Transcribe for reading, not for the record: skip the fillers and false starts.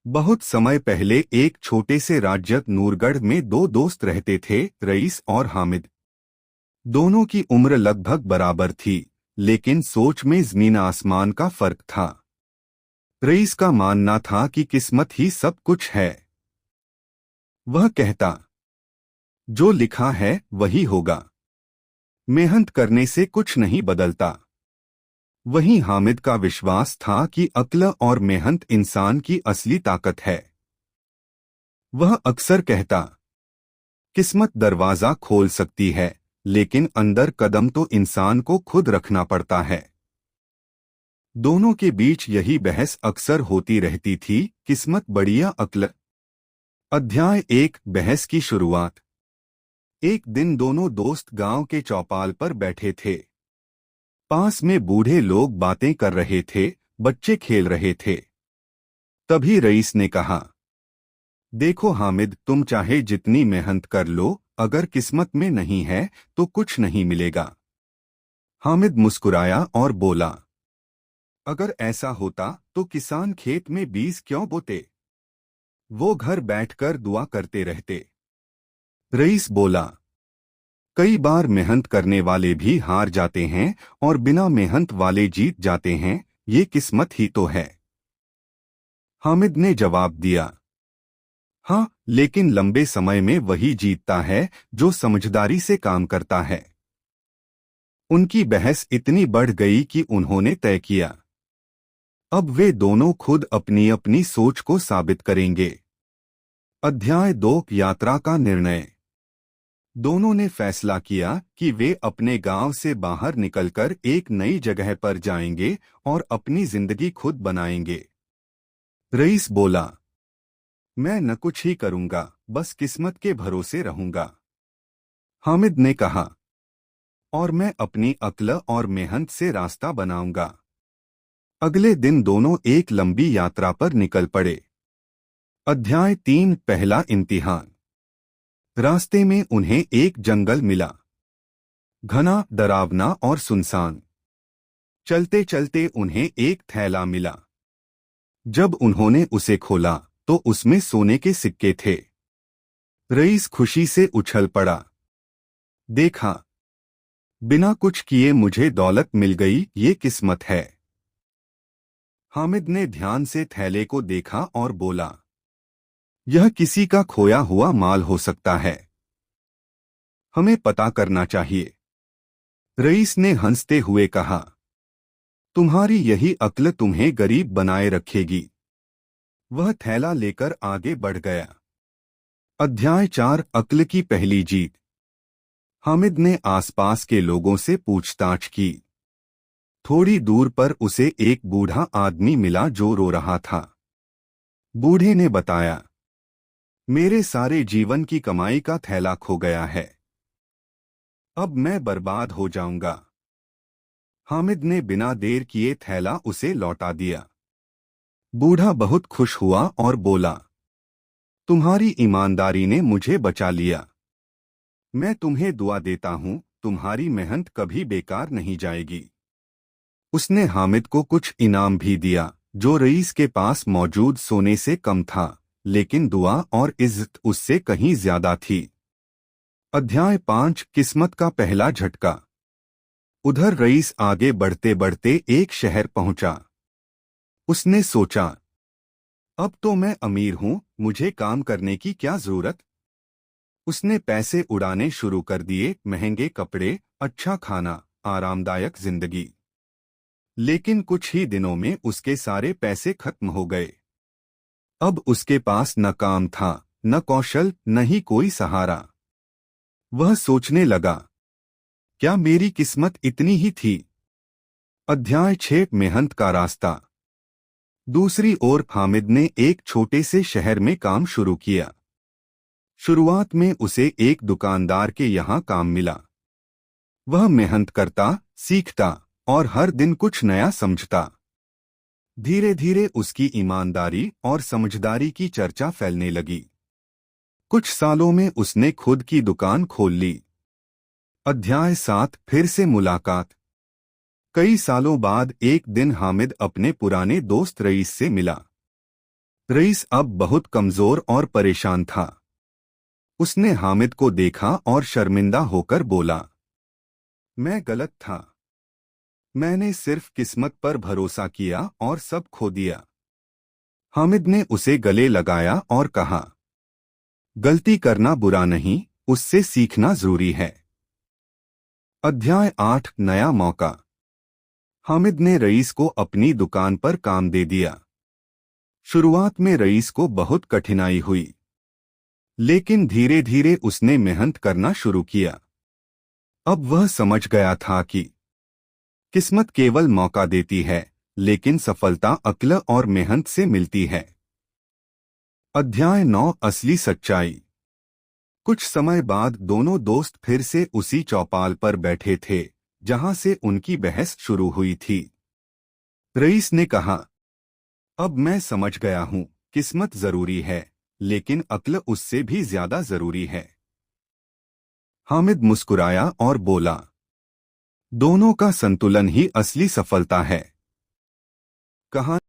बहुत समय पहले एक छोटे से राज्य नूरगढ़ में दो दोस्त रहते थे, रईस और हामिद। दोनों की उम्र लगभग बराबर थी, लेकिन सोच में जमीन आसमान का फर्क था। रईस का मानना था कि किस्मत ही सब कुछ है। वह कहता, जो लिखा है वही होगा, मेहनत करने से कुछ नहीं बदलता। वहीं हामिद का विश्वास था कि अक्ल और मेहनत इंसान की असली ताकत है। वह अक्सर कहता, किस्मत दरवाजा खोल सकती है, लेकिन अंदर कदम तो इंसान को खुद रखना पड़ता है। दोनों के बीच यही बहस अक्सर होती रहती थी, किस्मत बड़ी या अक्ल। अध्याय 1, बहस की शुरुआत। एक दिन दोनों दोस्त गांव के चौपाल पर बैठे थे। पास में बूढ़े लोग बातें कर रहे थे, बच्चे खेल रहे थे। तभी रईस ने कहा, देखो हामिद, तुम चाहे जितनी मेहनत कर लो, अगर किस्मत में नहीं है तो कुछ नहीं मिलेगा। हामिद मुस्कुराया और बोला, अगर ऐसा होता तो किसान खेत में बीज क्यों बोते? वो घर बैठकर दुआ करते रहते। रईस बोला, कई बार मेहनत करने वाले भी हार जाते हैं और बिना मेहनत वाले जीत जाते हैं, ये किस्मत ही तो है। हामिद ने जवाब दिया, हाँ, लेकिन लंबे समय में वही जीतता है जो समझदारी से काम करता है। उनकी बहस इतनी बढ़ गई कि उन्होंने तय किया, अब वे दोनों खुद अपनी अपनी सोच को साबित करेंगे। अध्याय 2, यात्रा का निर्णय। दोनों ने फैसला किया कि वे अपने गांव से बाहर निकलकर एक नई जगह पर जाएंगे और अपनी जिंदगी खुद बनाएंगे। रईस बोला, मैं न कुछ ही करूंगा, बस किस्मत के भरोसे रहूंगा। हामिद ने कहा, और मैं अपनी अक्ल और मेहनत से रास्ता बनाऊंगा। अगले दिन दोनों एक लंबी यात्रा पर निकल पड़े। अध्याय 3, पहला इम्तिहान। रास्ते में उन्हें एक जंगल मिला, घना, डरावना और सुनसान। चलते चलते उन्हें एक थैला मिला। जब उन्होंने उसे खोला तो उसमें सोने के सिक्के थे। रईस खुशी से उछल पड़ा, देखा, बिना कुछ किए मुझे दौलत मिल गई, ये किस्मत है। हामिद ने ध्यान से थैले को देखा और बोला, यह किसी का खोया हुआ माल हो सकता है, हमें पता करना चाहिए। रईस ने हंसते हुए कहा, तुम्हारी यही अक्ल तुम्हें गरीब बनाए रखेगी। वह थैला लेकर आगे बढ़ गया। अध्याय 4, अक्ल की पहली जीत। हामिद ने आसपास के लोगों से पूछताछ की। थोड़ी दूर पर उसे एक बूढ़ा आदमी मिला जो रो रहा था। बूढ़े ने बताया, मेरे सारे जीवन की कमाई का थैला खो गया है, अब मैं बर्बाद हो जाऊंगा। हामिद ने बिना देर किए थैला उसे लौटा दिया। बूढ़ा बहुत खुश हुआ और बोला, तुम्हारी ईमानदारी ने मुझे बचा लिया। मैं तुम्हें दुआ देता हूं, तुम्हारी मेहनत कभी बेकार नहीं जाएगी। उसने हामिद को कुछ इनाम भी दिया, जो रईस के पास मौजूद सोने से कम था, लेकिन दुआ और इज्जत उससे कहीं ज्यादा थी। अध्याय 5, किस्मत का पहला झटका। उधर रईस आगे बढ़ते बढ़ते एक शहर पहुंचा। उसने सोचा, अब तो मैं अमीर हूं, मुझे काम करने की क्या जरूरत। उसने पैसे उड़ाने शुरू कर दिए, महंगे कपड़े, अच्छा खाना, आरामदायक जिंदगी। लेकिन कुछ ही दिनों में उसके सारे पैसे खत्म हो गए। अब उसके पास न काम था, न कौशल, न ही कोई सहारा। वह सोचने लगा, क्या मेरी किस्मत इतनी ही थी। अध्याय 6, मेहनत का रास्ता। दूसरी ओर हामिद ने एक छोटे से शहर में काम शुरू किया। शुरुआत में उसे एक दुकानदार के यहाँ काम मिला। वह मेहनत करता, सीखता और हर दिन कुछ नया समझता। धीरे धीरे उसकी ईमानदारी और समझदारी की चर्चा फैलने लगी। कुछ सालों में उसने खुद की दुकान खोल ली। अध्याय 7, फिर से मुलाकात। कई सालों बाद एक दिन हामिद अपने पुराने दोस्त रईस से मिला। रईस अब बहुत कमजोर और परेशान था। उसने हामिद को देखा और शर्मिंदा होकर बोला, मैं गलत था। मैंने सिर्फ किस्मत पर भरोसा किया और सब खो दिया। हामिद ने उसे गले लगाया और कहा, गलती करना बुरा नहीं, उससे सीखना जरूरी है। अध्याय 8 नया मौका। हामिद ने रईस को अपनी दुकान पर काम दे दिया। शुरुआत में रईस को बहुत कठिनाई हुई, लेकिन धीरे धीरे उसने मेहनत करना शुरू किया। अब वह समझ गया था कि किस्मत केवल मौका देती है, लेकिन सफलता अक्ल और मेहनत से मिलती है। अध्याय 9 असली सच्चाई। कुछ समय बाद दोनों दोस्त फिर से उसी चौपाल पर बैठे थे जहां से उनकी बहस शुरू हुई थी। रईस ने कहा, अब मैं समझ गया हूं, किस्मत जरूरी है, लेकिन अक्ल उससे भी ज्यादा जरूरी है। हामिद मुस्कुराया और बोला, दोनों का संतुलन ही असली सफलता है। कहानी